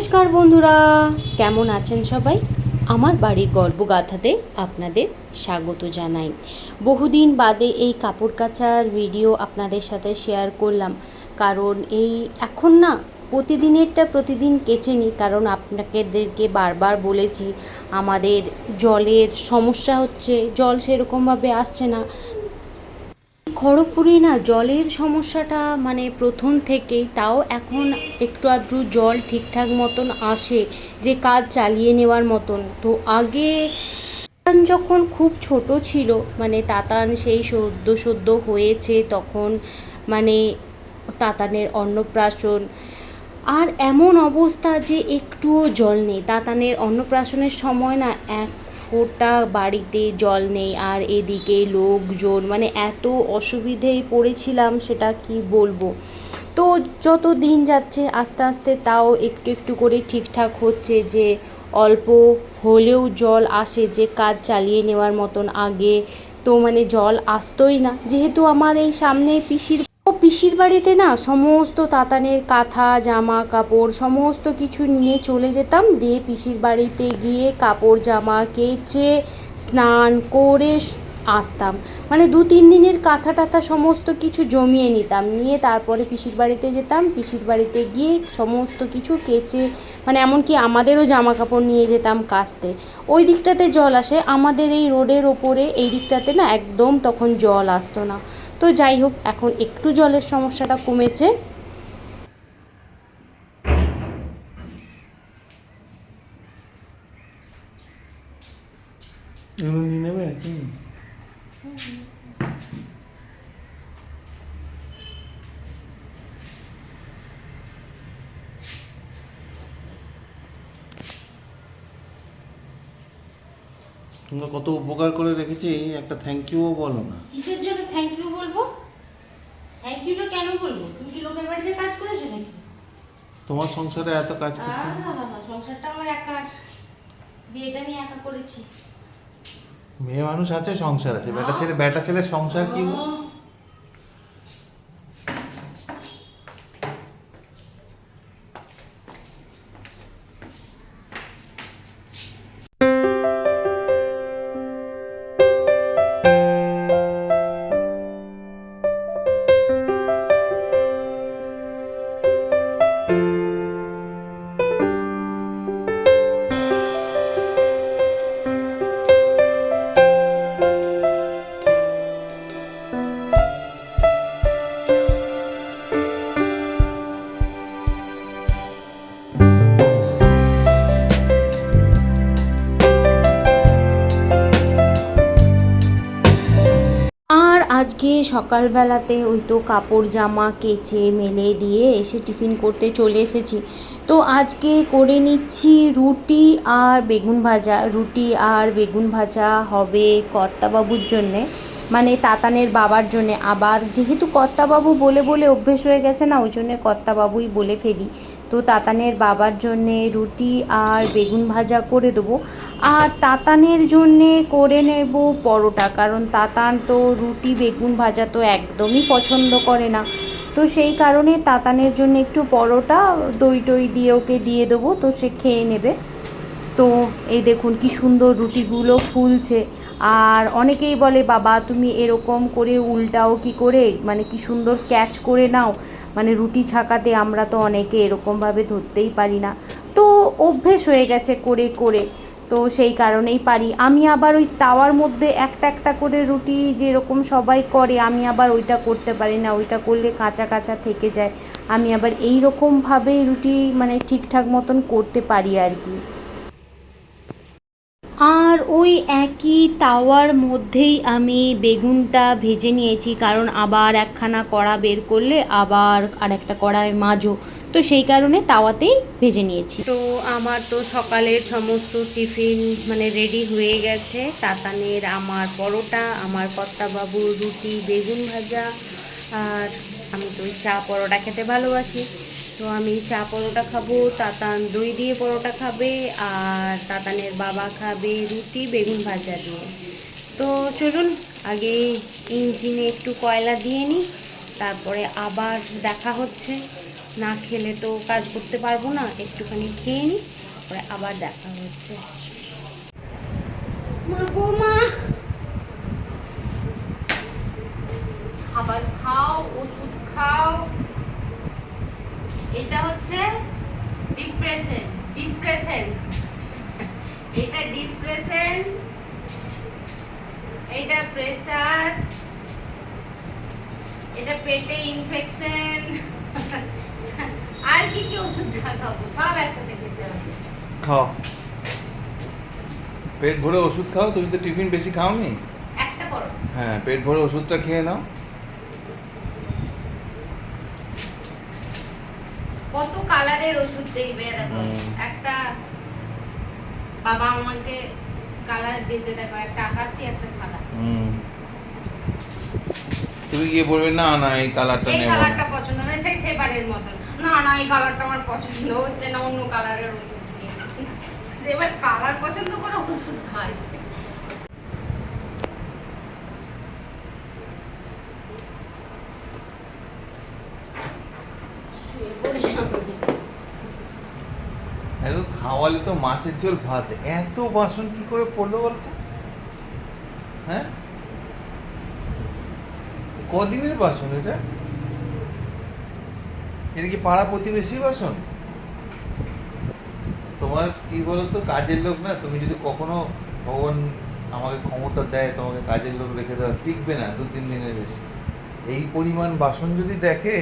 নমস্কার বন্ধুরা, কেমন আছেন সবাই? আমার বাড়ির গল্পগাথাতে আপনাদের স্বাগত জানাই। বহুদিন বাদে এই কাপড় কাচার ভিডিও আপনাদের সাথে শেয়ার করলাম, কারণ এই এখন না প্রতিদিনেরটা প্রতিদিন কেচে নিই, কারণ আপনাদেরকে বারবার বলেছি আমাদের জলের সমস্যা হচ্ছে, জল সেরকমভাবে আসছে না। খড়গপুরে না জলের সমস্যাটা মানে প্রথম থেকেই, তাও এখন একটু আধটু জল ঠিকঠাক মতন আসে যে কাজ চালিয়ে নেওয়ার মতন। তো আগে তাতান যখন খুব ছোট ছিল, মানে তাতান সেই সদ্য সদ্য হয়েছে তখন, মানে তাতানের অন্নপ্রাশন, আর এমন অবস্থা যে একটুও জল নেই। তাতানের অন্নপ্রাশনের সময় না এক ফোঁটা বাড়িতে জল নেই, আর এদিকে লোকজন, মানে এত অসুবিধেয় পড়েছিলাম সেটা কি বলবো। তো যত দিন যাচ্ছে আস্তে আস্তে তাও একটু একটু করে ঠিকঠাক হচ্ছে, যে অল্প হলেও জল আসে যে কাজ চালিয়ে নেওয়ার মতন। আগে তো মানে জল আসতোই না, যেহেতু আমার এই সামনে পিসির বাড়িতে না সমস্ত তাতানের কাঁথা জামা কাপড় সমস্ত কিছু নিয়ে চলে যেতাম, দিয়ে পিসির বাড়িতে গিয়ে কাপড় জামা কেচে স্নান করে আসতাম। মানে 2-3 দিনের কাঁথা টাথা সমস্ত কিছু জমিয়ে নিতাম, নিয়ে তারপরে পিসির বাড়িতে যেতাম। পিসির বাড়িতে গিয়ে সমস্ত কিছু কেচে, মানে এমনকি আমাদেরও জামা কাপড় নিয়ে যেতাম কাচতে। ওই দিকটাতে জল আসে, আমাদের এই রোডের ওপরে এই দিকটাতে না একদম তখন জল আসতো না। তো যাই হোক, এখন একটু জলের সমস্যাটা কমেছে। নেবে তোমরা কত উপকার করে রেখেছি, একটা থ্যাংক ইউও বলো না। কিসের জন্য থ্যাংক ইউ বলবো? থ্যাংক ইউটা কেন বলবো? তুমি কি লোকের বাড়িতে কাজ করেছো নাকি? তোমার সংসারে এত কাজ করছি। সংসারটা আমার একা, বিয়েটা আমি একা করেছি। মেয়ে মানুষ আছে, সংসার আছে, বেটা ছেলে সংসার কি গো? আর আজকে সকালবেলাতে ওই তো কাপড় জামা কেচে মেলে দিয়ে এসে টিফিন করতে চলে এসেছি। তো আজকে করে নিচ্ছি রুটি আর বেগুন ভাজা। রুটি আর বেগুন ভাজা হবে কর্তাবাবুর জন্যে, মানে তাতানের বাবার জন্যে। আবার যেহেতু কর্তাবাবু বলে বলে অভ্যেস হয়ে গেছে না, ওই জন্যে কর্তাবাবুই বলে ফেলি। তো তাতানের বাবার জন্যে রুটি আর বেগুন ভাজা করে দেবো, আর তাতানের জন্যে করে নেব পরোটা, কারণ তাতান তো রুটি বেগুন ভাজা তো একদমই পছন্দ করে না। তো সেই কারণে তাতানের জন্য একটু পরোটা দই টই দিয়ে ওকে দিয়ে দেবো, তো সে খেয়ে নেবে। তো এই দেখুন কি সুন্দর রুটিগুলো ফুলছে। আর অনেকেই বলে, বাবা তুমি এরকম করে উল্টাও কি করে, মানে কি সুন্দর ক্যাচ করে নাও, মানে রুটি ছাকাতে আমরা তো অনেকে এরকমভাবে ধরতেই পারি না। তো অভ্যেস হয়ে গেছে করে করে, তো সেই কারণেই পারি। আমি আবার ওই তাওয়ার মধ্যে একটা একটা করে রুটি যেরকম সবাই করে, আমি আবার ওইটা করতে পারি না, ওইটা করলে কাঁচা কাঁচা থেকে যায়। আমি আবার এই রকমভাবেই রুটি মানে ঠিকঠাক মতন করতে পারি আর কি। আর ওই একই তাওয়ার মধ্যেই আমি বেগুনটা ভেজে নিয়েছি, কারণ আবার একখানা কড়া বের করলে আবার আরেকটা কড়ায় মাজো, তো সেই কারণে তাওয়াতেই ভেজে নিয়েছি। তো আমার তো সকালের সমস্ত টিফিন মানে রেডি হয়ে গেছে। তাতানের আমার পরোটা, আমার কর্তাবাবুর রুটি বেগুন ভাজা, আর আমি তো ওই চা পরোটা খেতে ভালোবাসি, তো আমি চা পরোটা খাবো, তাতান দই দিয়ে পরোটা খাবে, আর তাতানের বাবা খাবে রুটি বেগুন ভাজা দিয়ে। তো চলুন আগে ইঞ্জিনে একটু কয়লা দিয়ে নিই, তারপরে আবার দেখা হচ্ছে। না খেলে তো কাজ করতে পারবো না, একটুখানি খেয়ে নিই, পরে আবার দেখা হচ্ছে। মা গো মা, খাবার খাও, ওষুধ খাও। এটা হচ্ছে ডিপ্রেশন, এটা ডিপ্রেশন, এটা প্রেসার, এটা পেটে ইনফেকশন। আর কি কি ওষুধ খাবো, সব একসাথে খেতে হবে। খাও, পেট ভরে ওষুধ খাও। তুমি তো টিফিন বেশি খাওনি। একটা পর হ্যাঁ, পেট ভরে ওষুধটা খেয়ে নাও। কত কালারের ওষুধ দেখবে দেখো। একটা বাবা আমাকে কালার দিয়েছে, দেখো একটা আকাশি একটা সাদা। তুমি গিয়ে বলবে না না এই কালারটা এই নেব কালারটা না। পছন্দ না, সেই সেবারের মতন। না না এই কালারটা আমার পছন্দ হচ্ছে না, অন্য কালারের ওষুধ নিয়ে। এবার কালার পছন্দ করে ওষুধ খায়। শুয়ে পড়ি আমি। এখন খাওয়ালে তো মাছের ঝোল ভাত, এত বাসন কি করে পড়লো বলতো? হ্যাঁ, কদিনের বাসন এটা? এটা কি পাড়া প্রতিবেশীর বাসন? তোমার কি বলতো, কাজের লোক না, তুমি যদি কখনো ভগবান আমাকে ক্ষমতা দেয় তোমাকে কাজের লোক রেখে দেওয়া, টিকবে না 2-3 দিনের বেশি। এই পরিমাণ বাসন যদি দেখে,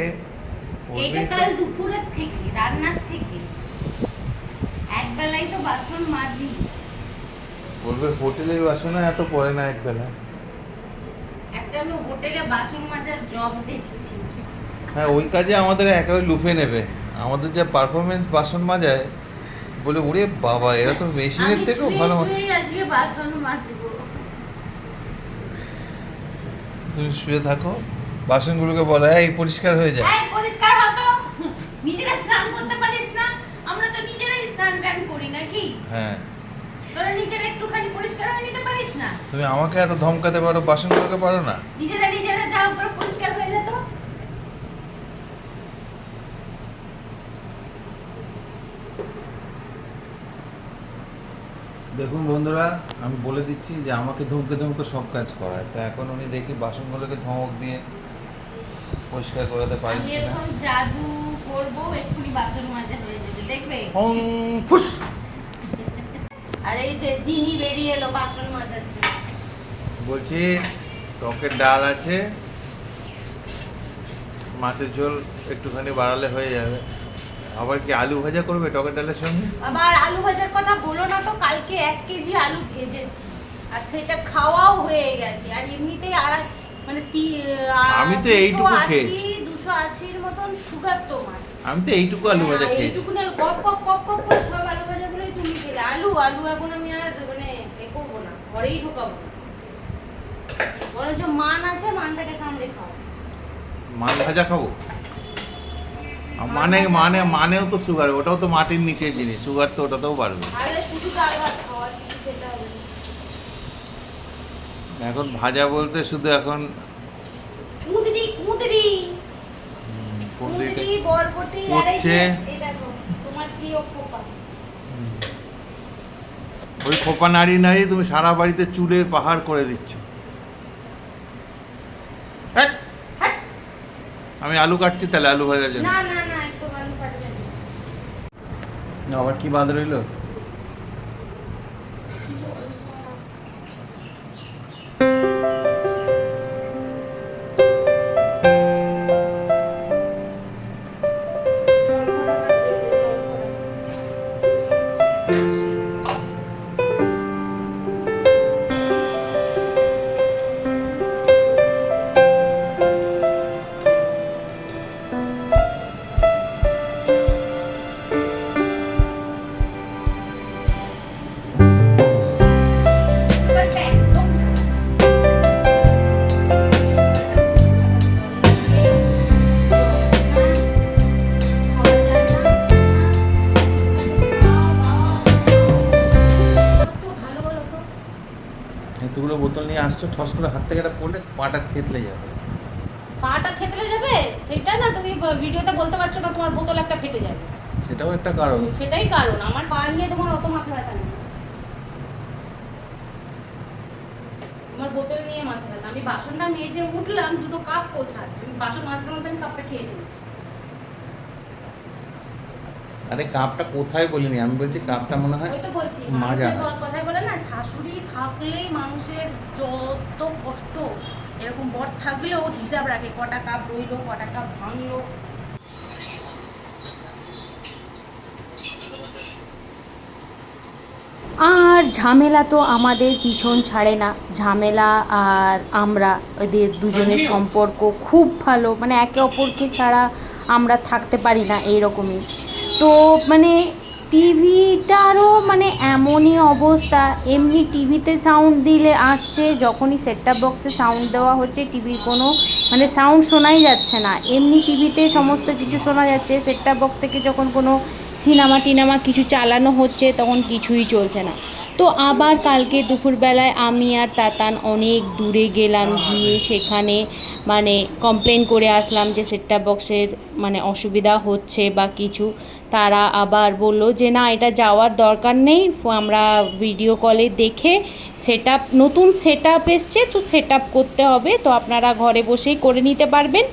এইটা কাল দুপুরের থেকে, রান্নার থেকে একবেলাই তো বাসন মাজি। বলবে হোটেলের বাসন এত পড়ে না একবেলা। একটা হলো হোটেলে বাসন মাজার জব দেখছি। হ্যাঁ, ওই কাজে আমাদের একেবারে লুফে নেবে। আমাদের যা পারফরমেন্স বাসন মাজায়, বলে ওরে বাবা এরা তো মেশিনের থেকেও ভালো মাছ। আমি আজকে বাসন মাজবো। তুমি শুয়ে থাকো, বাসনগুলোকে বলো এই পরিষ্কার হয়ে যায়। এই পরিষ্কার হতো, নিজেরা স্নান করতে পারিস না? আমরা তো নিজেরাই স্নান টান করি নাকি? হ্যাঁ, তোরা নিজেরা একটুখানি পরিষ্কার হয়ে নিতে পারিস না? তুমি আমাকে এত ধমকাতে পারো, বাসনগুলোকে পারো না? নিজেরা যা করে পরিষ্কার হয়ে যেত। দেখুন বন্ধুরা, আমি বলে দিচ্ছি যে আমাকে ধমকে ধমকে সব কাজ করায়, তা এখন উনি দেখি বাসনগুলোকে ধমক দিয়ে পরিষ্কার করাতে পারি আমি কিনা। এরকম জাদু করব, এক্ষুনি বাসন মাজা হয়ে যাবে, দেখবে। হং ফুস। আর এই যে জিনি বেরিয়ে এলো বাসন মাজার জন্য। বলছি টকের ডাল আছে, মাছের ঝোল একটুখানি বাড়ালে হয়ে যাবে। আবার কি আলু ভাজা করবে টকের ডালের সঙ্গে? আবার আলু ভাজার কথা বলো না তো, কালকে 1 কেজি আলু ভেজেছি আর সেটা খাওয়াও হয়ে গেছে। আর এমনিতেই মানে আমি তো এইটুকু খেয়েছি। 280-র মতন সুগার তোমার। আমি তো এইটুকু আলু ভাজা খেয়েছি। এইটুকু না, গপ গপ গপ গপ করে সব আলু ভাজাগুলোই তুমি খেলে। আলু এখন আমি আর মানে করবো না, ঘরেই ঢোকাবো না। বরঞ্চ মান আছে, মানটাকে কামড়ে খাও। মান ভাজা খাবো? মানেও তো সুগার, ওটাও তো মাটির নিচের জিনিস, সুগার তো ওটাতেও বাড়বে। আরে শুধু ডাল ভাত খাওয়া, কিছু খেতে হবে না। এখন ভাজা বলতে শুধু এখন কুঁদরি বরবটি আর এই যে এই দেখো তোমার প্রিয় খোপা। ওই খোপা নাড়িয়ে তুমি সারা বাড়িতে চুলের পাহাড় করে দিচ্ছ। হ্যাট! আমি আলু কাটছি, তাহলে আলু ভাজার জন্য। না না না, একদম আলু কাটবে না। আবার কি বাদ রইলো? এতগুলো বোতল নিয়ে আসছো, ঠস করে হাত থেকে এটা পড়লে পাটা থেতলে যাবে। পা পাটা থেতলে যাবে সেটা না, তুমি ভিডিওতে বলতে পারছো না তোমার বোতল একটা ফেটে যাবে, সেটাও একটা কারণ। সেটাই কারণ। আমার পা নিয়ে তোমার অত মাথা ব্যথা নেই, আমার বোতল নিয়ে মাথা ব্যথা। আমি বাসনটা মেজে উঠলাম, দুটো কাপ কোথায়, আমি বাসন মাজতে মাজতে আমি কাপটা খেয়ে নিয়েছি। আরে কাপটা কোথায় বলিনি, আমি বলছি কাপটা মনে হয় ওই তো বলছি, মাজা মানুষের হয়। কথাই বলে না, শাশুড়ি থাকলেই মানুষের যত কষ্ট, এরকম বর থাকলেও হিসাব রাখে কটা কাপ রইলো, কটা কাপ ভাঙলো। আর ঝামেলা তো আমাদের পিছন ছাড়ে না, ঝামেলা আর আমরা, এদের দুজনের সম্পর্ক খুব ভালো, মানে একে অপরকে ছাড়া আমরা থাকতে পারি না এইরকমই। তো মানে টিভিটারও মানে এমনই অবস্থা, এমনি টিভিতে সাউন্ড দিলে আসছে, যখনই সেট টপ বক্সে সাউন্ড দেওয়া হচ্ছে টিভির কোনো মানে সাউন্ড শোনাই যাচ্ছে না, এমনি টিভিতে সমস্ত কিছু শোনা যাচ্ছে। সেট টপ বক্স থেকে যখন কোনো সিনেমা টিনেমা কিছু চালানো হচ্ছে তখন কিছুই চলছে না। তো আবার কালকে দুপুরবেলায় আমি আর তাতান অনেক দূরে গেলাম, গিয়ে সেখানে মানে কমপ্লেন করে আসলাম যে সেট টপ বক্সের মানে অসুবিধা হচ্ছে বা কিছু। তারা আবার বলল যে না, এটা যাওয়ার দরকার নেই, আমরা ভিডিও কলে দেখে সেট আপ, নতুন সেট আপ এসছে তো সেট আপ করতে হবে, তো আপনারা ঘরে বসেই করে নিতে পারবেন,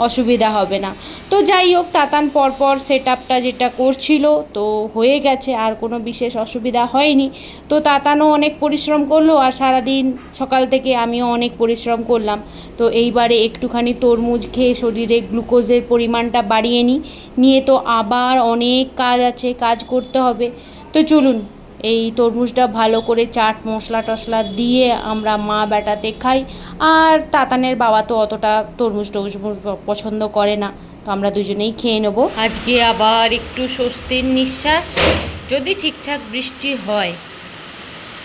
অসুবিধা হবে না। তো যাই হোক, তাতান পরপর সেট আপটা যেটা করছিল তো হয়ে গেছে, আর কোনো বিশেষ অসুবিধা হয়নি। তো তাতানও অনেক পরিশ্রম করলো, আর সারাদিন সকাল থেকে আমিও অনেক পরিশ্রম করলাম। তো এইবারে একটুখানি তরমুজ খেয়ে শরীরে গ্লুকোজের পরিমাণটা বাড়িয়ে নিয়ে তো আবার অনেক কাজ আছে, কাজ করতে হবে। তো চলুন এই তরমুজটা ভালো করে চাট মশলা টশলা দিয়ে আমরা মা বেটাতে খাই। আর তাতানের বাবা তো অতটা তরমুজ টরমুজ পছন্দ করে না, তো আমরা দুজনেই খেয়ে নেব। আজকে আবার একটু স্বস্তির নিঃশ্বাস, যদি ঠিকঠাক বৃষ্টি হয়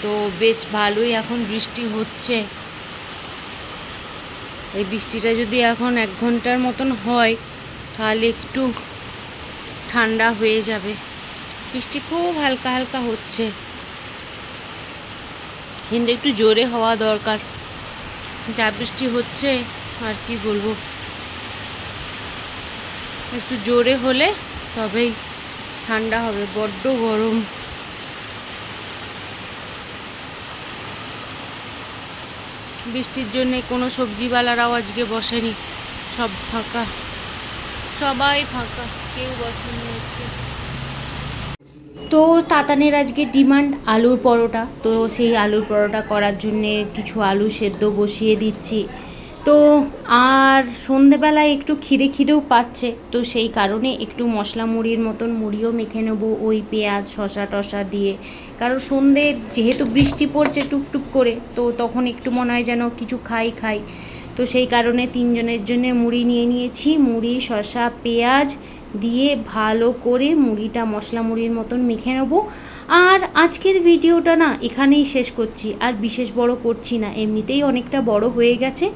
তো বেশ ভালোই। এখন বৃষ্টি হচ্ছে, এই বৃষ্টিটা যদি এখন 1 ঘন্টার মতন হয় তাহলে একটু ঠান্ডা হয়ে যাবে। বৃষ্টি খুব হালকা হালকা হচ্ছে, কিন্তু একটু জোরে হওয়া দরকার। যা বৃষ্টি হচ্ছে আর কি বলবো, একটু জোরে হলে তবেই ঠান্ডা হবে, বড্ড গরম। বৃষ্টির জন্যে কোনো সবজিওয়ালারাও আজকে বসেনি, সব ফাঁকা, সবাই ফাঁকা, কেউ বসেনি আজকে। তো তাতানের আজকে ডিমান্ড আলুর পরোটা, তো সেই আলুর পরোটা করার জন্যে কিছু আলু সেদ্ধ বসিয়ে দিচ্ছি। তো আর সন্ধেবেলায় একটু খিদেও পাচ্ছে, তো সেই কারণে একটু মশলা মুড়ির মতন মুড়িও মেখে নেবো, ওই পেঁয়াজ শসা টসা দিয়ে। কারণ সন্ধে যেহেতু বৃষ্টি পড়ছে টুকটুক করে, তো তখন একটু মনে হয় যেন কিছু খাই। তো সেই কারণে 3 জনের জন্য মুড়ি নিয়ে নিয়েছি, মুড়ি শসা পেঁয়াজ দিয়ে ভালো করে মুড়িটা মশলা মুড়ির মতন মেখে নেবো। আর আজকের ভিডিওটা না এখানেই শেষ করছি, আর বিশেষ বড় করছি না, এমনিতেই অনেকটা বড় হয়ে গেছে।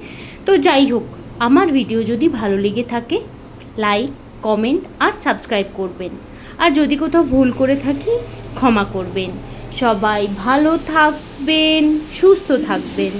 তো যাই হোক, আমার ভিডিও যদি ভালো লেগে থাকে লাইক কমেন্ট আর সাবস্ক্রাইব করবেন, আর যদি কোথাও ভুল করে থাকি ক্ষমা করবেন। সবাই ভালো থাকবেন, সুস্থ থাকবেন।